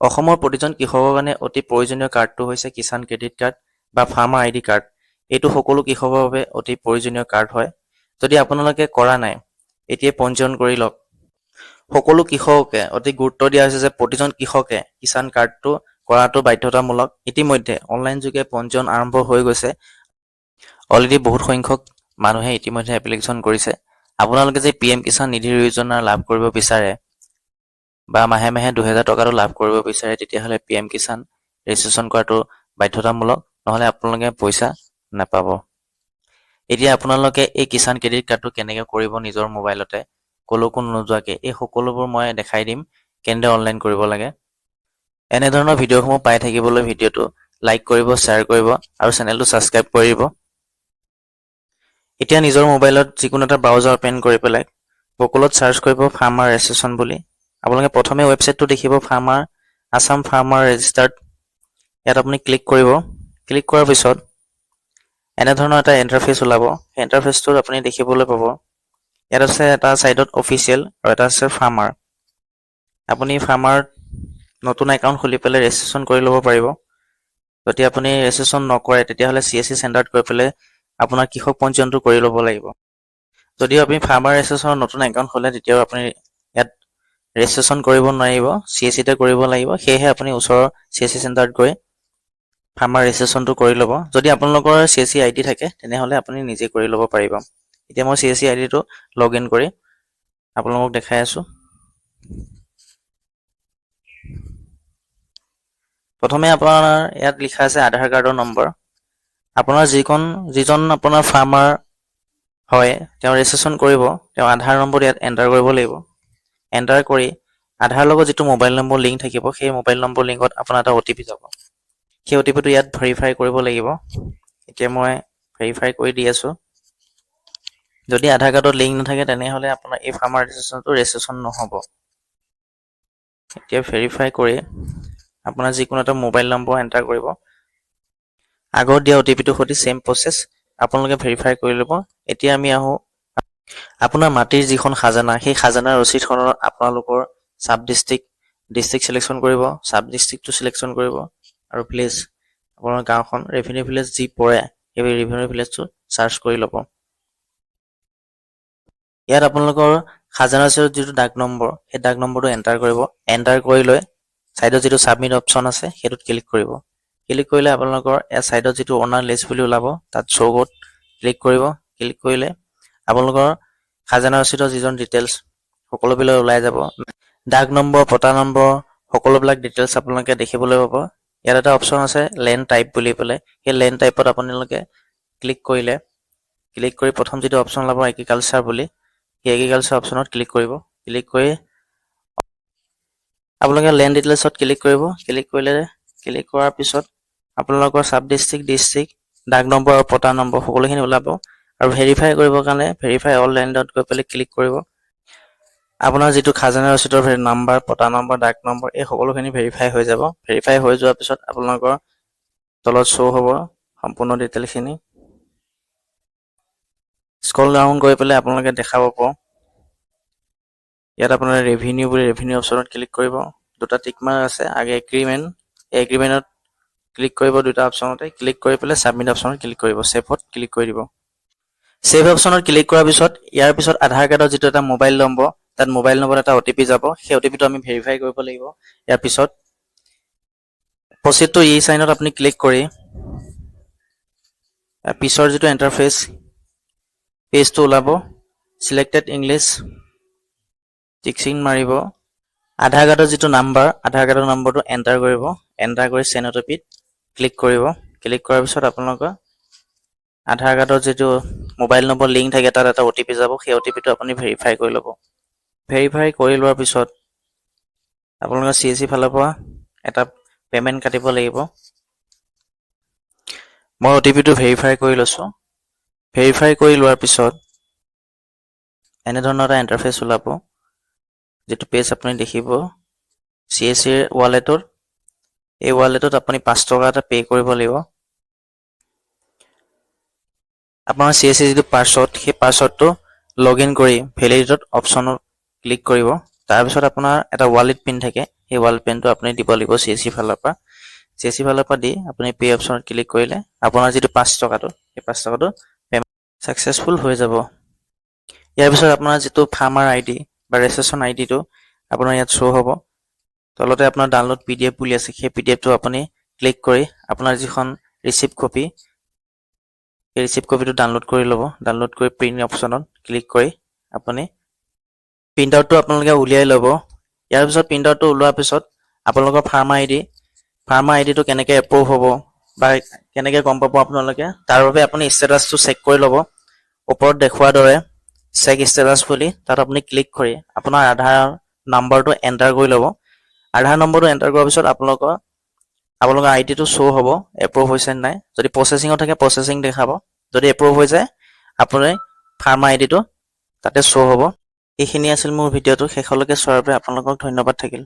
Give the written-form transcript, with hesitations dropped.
অসমৰ প্ৰতিজন কৃষকৰ কাৰণে অতি প্ৰয়োজনীয় কাৰ্ডটো হৈছে কিষাণ ক্ৰেডিট কাৰ্ড বা ফাৰ্মাৰ আইডি কাৰ্ড। এইটো সকলো কৃষকৰ বাবে অতি প্ৰয়োজনীয় কাৰ্ড হয়। যদি আপোনালোকে কৰা নাই, এতিয়াই পঞ্জীয়ন কৰি লওক। সকলো কৃষককে অতি গুৰুত্ব দিয়া হৈছে যে প্ৰতিজন কৃষকে কিষাণ কাৰ্ডটো কৰাটো বাধ্যতামূলক। ইতিমধ্যে অনলাইন যোগে পঞ্জীয়ন আৰম্ভ হৈ গৈছে। অলৰেডি বহুত সংখ্যক মানুহে ইতিমধ্যে এপ্লিকেশ্যন কৰিছে। আপোনালোকে যে PM কিষাণ নিধি যোজনা লাভ কৰিব বিচাৰে বা মাহে মাহে 2000 টকাটো লাভ কৰিব বিচাৰে, তেতিয়াহ'লে PM কিষাণ ৰেজিষ্ট্ৰেশ্যন কৰাটো বাধ্যতামূলক, নহ'লে আপোনালোকে পইচা নাপাব। এতিয়া আপোনালোকে এই কিষাণ ক্ৰেডিট কাৰ্ডটো কেনেকৈ কৰিব নিজৰ মোবাইলতে কলৈকো নোযোৱাকৈ, এই সকলোবোৰ মই দেখাই দিম কেনেদৰে অনলাইন কৰিব লাগে। এনেধৰণৰ ভিডিঅ'সমূহ পাই থাকিবলৈ ভিডিঅ'টো লাইক কৰিব, শ্বেয়াৰ কৰিব আৰু চেনেলটো ছাবস্ক্ৰাইব কৰিব। এতিয়া নিজৰ মোবাইলত যিকোনো এটা ব্ৰাউজাৰ অপেন কৰি পেলাই গুগলত চাৰ্চ কৰিব ফাৰ্মাৰ ৰেজিষ্ট্ৰেশ্যন বুলি। আপোনালোকে প্ৰথমে ৱেবছাইটটো দেখিব ফাৰ্মাৰ আছাম ফাৰ্মাৰ ৰেজিষ্টাৰ্ড। ইয়াত আপুনি ক্লিক কৰিব। ক্লিক কৰাৰ পিছত এনেধৰণৰ এটা ইণ্টাৰফেচ ওলাব। সেই ইণ্টাৰফেচটোত আপুনি দেখিবলৈ পাব ইয়াত আছে এটা ছাইডত অফিচিয়েল আৰু এটা আছে ফাৰ্মাৰ। আপুনি ফাৰ্মাৰ নতুন একাউণ্ট খুলি পেলাই ৰেজিষ্ট্ৰেশ্যন কৰি ল'ব পাৰিব। যদি আপুনি ৰেজিষ্ট্ৰেশ্যন নকৰে তেতিয়াহ'লে CSC চেণ্টাৰত গৈ পেলাই আপোনাৰ কৃষক পঞ্জীয়নটো কৰি ল'ব লাগিব। যদিও আপুনি ফাৰ্মাৰ ৰেজিষ্ট্ৰেশ্যনৰ নতুন একাউণ্ট খোলে তেতিয়াও আপুনি ইয়াত ৰেজিষ্ট্ৰেশ্যন কৰিব নোৱাৰিব, CSCতে কৰিব লাগিব। সেয়েহে আপুনি ওচৰৰ CSC চেণ্টাৰত গৈ ফাৰ্মাৰ ৰেজিষ্ট্ৰেশ্যনটো কৰি ল'ব। যদি আপোনালোকৰ CSC ID থাকে তেনেহ'লে আপুনি নিজে কৰি ল'ব পাৰিব। এতিয়া মই CSC IDটো লগ ইন কৰি আপোনালোকক দেখাই আছোঁ। প্ৰথমে আপোনাৰ ইয়াত লিখা আছে আধাৰ কাৰ্ডৰ নম্বৰ। আপোনাৰ যিজন আপোনাৰ ফাৰ্মাৰ হয় তেওঁ ৰেজিষ্ট্ৰেশ্যন কৰিব, তেওঁ আধাৰ নম্বৰ ইয়াত এণ্টাৰ কৰিব লাগিব। এণ্টাৰ কৰি আধাৰ লগত যিটো মোবাইল নম্বৰ লিংক থাকিব, সেই মোবাইল নম্বৰ লিংকত আপোনাৰ এটা OTP যাব। সেই OTPটো ইয়াত ভেৰিফাই কৰিব লাগিব। এতিয়া মই ভেৰিফাই কৰি দি আছোঁ। যদি আধাৰ কাৰ্ডত লিংক নাথাকে তেনেহ'লে আপোনাৰ এই ফাৰ্মাৰ ৰেজিষ্ট্ৰেশ্যনটো ৰেজিষ্ট্ৰেশ্যন নহ'ব। এতিয়া ভেৰিফাই কৰি আপোনাৰ যিকোনো এটা মোবাইল নম্বৰ এণ্টাৰ কৰিব। আগত দিয়া OTPটোৰ সৈতে ছেম প্ৰচেছ আপোনালোকে ভেৰিফাই কৰি ল'ব। এতিয়া আমি আহোঁ আপোনাৰ মাটিৰ যিখন খাজানা, সেই খাজানাৰ ৰচিদখনৰ আপোনালোকৰ চাব ডিষ্ট্ৰিক্ট চিলেকশ্যন কৰিব, চাব ডিষ্ট্ৰিক্টটো চিলেকশ্যন কৰিব আৰু ভিলেজ আপোনাৰ গাঁওখন ৰেভিনিউ ভিলেজ যি পৰে সেই ৰেভিনিউ ভিলেজটো চাৰ্চ কৰি ল'ব। ইয়াত আপোনালোকৰ খাজানা ৰচিদৰ যিটো ডাক নম্বৰ সেই ডাক নম্বৰটো এণ্টাৰ কৰিব। এণ্টাৰ কৰি লৈ ছাইডত যিটো ছাবমিট অপশ্যন আছে সেইটোত ক্লিক কৰিব। ক্লিক কৰিলে আপোনালোকৰ ইয়াৰ ছাইডত যিটো অনাৰ লিষ্ট বুলি ওলাব তাত শ্ব' ক'ড ক্লিক কৰিব। ক্লিক কৰিলে আপোনালোকৰ খাজানা ৰচিদৰ যিজন ডিটেইলছ সকলোবিলাক ওলাই যাব। ডাক নম্বৰ, পটা নম্বৰ সকলোবিলাক ডিটেইলছ আপোনালোকে দেখিবলৈ পাব। ইয়াত এটা অপশ্যন আছে লেণ্ড টাইপ বুলি পেলাই, সেই লেণ্ড টাইপত আপোনালোকে ক্লিক কৰিলে ক্লিক কৰি প্ৰথম যিটো অপশ্যন ওলাব এগ্ৰিকালচাৰ বুলি, সেই এগ্ৰিকালচাৰ অপশ্যনত ক্লিক কৰিব। ক্লিক কৰি আপোনালোকে লেণ্ড ডিটেইলছত ক্লিক কৰিব। ক্লিক কৰাৰ পিছত আপোনালোকৰ চাব ডিষ্ট্ৰিক্ট ডাক নম্বৰ আৰু পটা নম্বৰ সকলোখিনি ওলাব। আৰু ভেৰিফাই কৰিবৰ কাৰণে ভেৰিফাই অল লেণ্ডত গৈ পেলাই ক্লিক কৰিব। আপোনাৰ যিটো খাজানা ৰচিদৰ নাম্বাৰ, পটা নম্বৰ, ডাক নম্বৰ এই সকলোখিনি ভেৰিফাই হৈ যাব। ভেৰিফাই হৈ যোৱাৰ পিছত আপোনালোকৰ তলত শ্ব' হ'ব সম্পূৰ্ণ ডিটেইলখিনি। স্ক্ৰল ডাউন কৰি পেলাই আপোনালোকে দেখা পাব ইয়াত আপোনাৰ ৰেভিনিউ বুলি ৰেভিনিউ অপশ্যনত ক্লিক কৰিব। দুটা টিকমাৰ্ক আছে, আগে এগ্ৰিমেণ্ট, এই এগ্ৰিমেণ্টত ক্লিক কৰিব দুটা অপশ্যনতে। ক্লিক কৰি পেলাই ছাবমিট অপশ্যনত ক্লিক কৰিব, ছেভত ক্লিক কৰি দিব। ছেভ অপশ্যনত ক্লিক কৰাৰ পিছত ইয়াৰ পিছত আধাৰ কাৰ্ডৰ যিটো এটা মোবাইল নম্বৰ, তাত মোবাইল নম্বৰত এটা OTP যাব। সেই OTPটো আমি ভেৰিফাই কৰিব লাগিব। ইয়াৰ পিছত প্ৰচিড টু ই-চাইনত আপুনি ক্লিক কৰি পিছৰ যিটো ইণ্টাৰফেচ পেজটো ওলাব, চিলেক্টেড ইংলিছ টিক চিন মাৰিব। আধাৰ কাৰ্ডৰ যিটো নাম্বাৰ, আধাৰ কাৰ্ডৰ নম্বৰটো এণ্টাৰ কৰিব। এণ্টাৰ কৰি চেণ্ড OTPত ক্লিক কৰিব। ক্লিক কৰাৰ পিছত আপোনালোকৰ আধাৰ কাৰ্ডৰ যিটো মোবাইল নম্বৰ লিংক থাকে তাত এটা OTP যাব। সেই OTPটো আপুনি ভেৰিফাই কৰি ল'ব। ভেৰিফাই কৰি লোৱাৰ পিছত আপোনালোকৰ CSC ফালৰ পৰা এটা পে'মেণ্ট কাটিব লাগিব। মই OTPটো ভেৰিফাই কৰি লৈছোঁ। ভেৰিফাই কৰি লোৱাৰ পিছত এনেধৰণৰ এটা ইণ্টাৰফেচ ওলাব, যিটো পেজ আপুনি দেখিব CSCৰ ৱালেটত। এই ৱালেটত আপুনি 5 টকা এটা পে' কৰিব লাগিব। আপোনাৰ CSC যিটো পাছৱৰ্ড, সেই পাছৱৰ্ডটো লগ ইন কৰি ভেলিডেটত অপশ্যনত ক্লিক কৰিব। তাৰপিছত আপোনাৰ এটা ৱালেট পিন থাকে, সেই ৱাল পেনটো আপুনি দিব লাগিব CSC ফালৰ পৰা। CSC ফালৰ পৰা দি আপুনি পে অপশ্যনত ক্লিক কৰিলে আপোনাৰ যিটো 5 টকাটো সেই 5 টকাটো পেমেণ্ট ছাকচেছফুল হৈ যাব। ইয়াৰ পিছত আপোনাৰ যিটো ফাৰ্মাৰ ID বা ৰেজিষ্ট্ৰেশ্যন IDটো আপোনাৰ ইয়াত শ্ব' হ'ব। তলতে আপোনাৰ ডাউনলোড PDF বুলি আছে, সেই PDFটো আপুনি ক্লিক কৰি আপোনাৰ যিখন ৰিচিপ্ট কপি সেই ৰিচিপ্ট কপিটো ডাউনলোড কৰি ল'ব। ডাউনলোড কৰি প্ৰিণ্ট অপশ্যনত ক্লিক কৰি আপুনি প্ৰিণ্ট আউটটো আপোনালোকে উলিয়াই ল'ব। ইয়াৰ পিছত প্ৰিণ্ট আউটটো ওলোৱাৰ পিছত আপোনালোকৰ ফাৰ্মাৰ আইডিটো কেনেকৈ এপ্ৰুভ হ'ব বা কেনেকৈ গম পাব আপোনালোকে, তাৰ বাবে আপুনি ষ্টেটাছটো চেক কৰি ল'ব। ওপৰত দেখুওৱাৰ দৰে চেক ষ্টেটাছ বুলি তাত আপুনি ক্লিক কৰি আপোনাৰ আধাৰ নম্বৰটো এণ্টাৰ কৰি ল'ব। আধাৰ নম্বৰটো এণ্টাৰ কৰাৰ পিছত আপোনালোকৰ আইডিটো শ্ব' হ'ব এপ্ৰুভ হৈছে নে নাই। যদি প্ৰচেছিঙত থাকে প্ৰচেছিং দেখাব, যদি এপ্ৰুভ হৈ যায় আপুনি ফাৰ্মাৰ আইডিটো তাতে শ্ব' হ'ব। এইখিনি আছিল মোৰ ভিডিঅ'টো। শেষলৈকে চোৱাৰ বাবে আপোনালোকক ধন্যবাদ থাকিল।